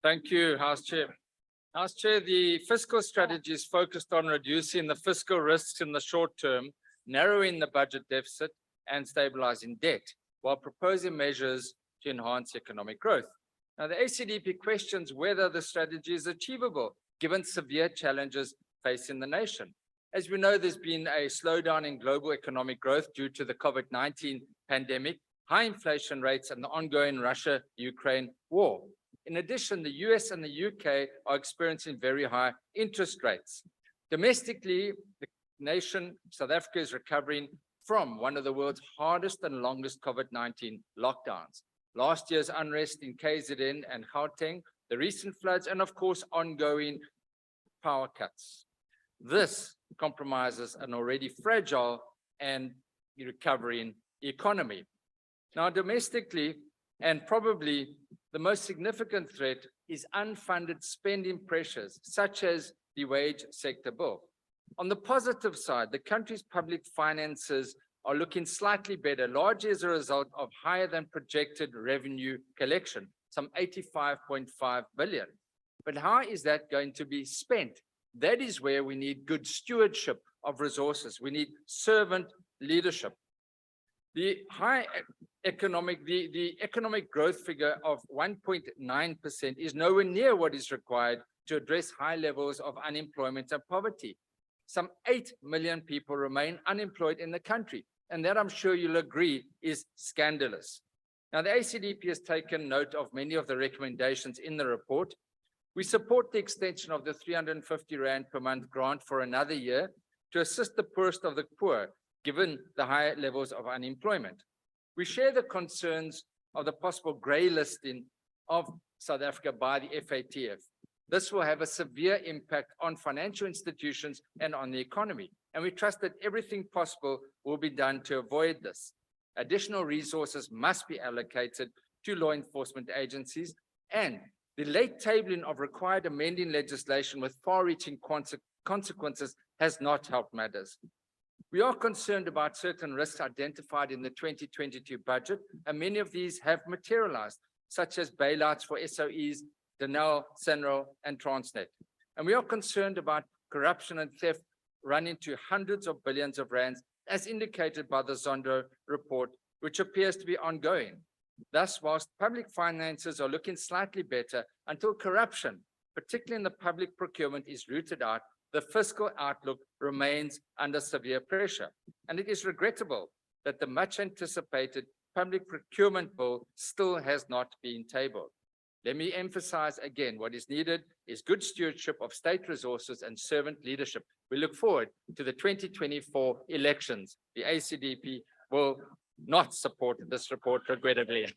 Thank you, House Chair. House Chair, the fiscal strategy is focused on reducing the fiscal risks in the short term, narrowing the budget deficit, and stabilizing debt, while proposing measures to enhance economic growth. Now, the ACDP questions whether the strategy is achievable, given severe challenges facing the nation. As we know, there's been a slowdown in global economic growth due to the COVID-19 pandemic, high inflation rates, and the ongoing Russia-Ukraine war. In addition, the US and the UK are experiencing very high interest rates. Domestically, the nation, South Africa, is recovering from one of the world's hardest and longest COVID-19 lockdowns. Last year's unrest in KZN and Gauteng, the recent floods, and of course, ongoing power cuts. This compromises an already fragile and recovering economy. Now, domestically, and probably the most significant threat is unfunded spending pressures, such as the wage sector bill. On the positive side, the country's public finances are looking slightly better, largely as a result of higher than projected revenue collection, some 85.5 billion. But how is that going to be spent? That is where we need good stewardship of resources. We need servant leadership. The economic growth figure of 1.9% is nowhere near what is required to address high levels of unemployment and poverty. Some 8 million people remain unemployed in the country, and that, I'm sure you'll agree, is scandalous. Now, the ACDP has taken note of many of the recommendations in the report. We support the extension of the 350 Rand per month grant for another year to assist the poorest of the poor, given the high levels of unemployment. We share the concerns of the possible grey listing of South Africa by the FATF. This will have a severe impact on financial institutions and on the economy, and we trust that everything possible will be done to avoid this. Additional resources must be allocated to law enforcement agencies, and the late tabling of required amending legislation with far-reaching consequences has not helped matters. We are concerned about certain risks identified in the 2022 budget, and many of these have materialized, such as bailouts for SOEs, Denel, Senro, and Transnet. And we are concerned about corruption and theft running to hundreds of billions of rands, as indicated by the Zondo report, which appears to be ongoing. Thus, whilst public finances are looking slightly better, until corruption, particularly in the public procurement, is rooted out, the fiscal outlook remains under severe pressure. And it is regrettable that the much anticipated public procurement bill still has not been tabled. Let me emphasize again, what is needed is good stewardship of state resources and servant leadership. We look forward to the 2024 elections. The ACDP will not support this report, regrettably.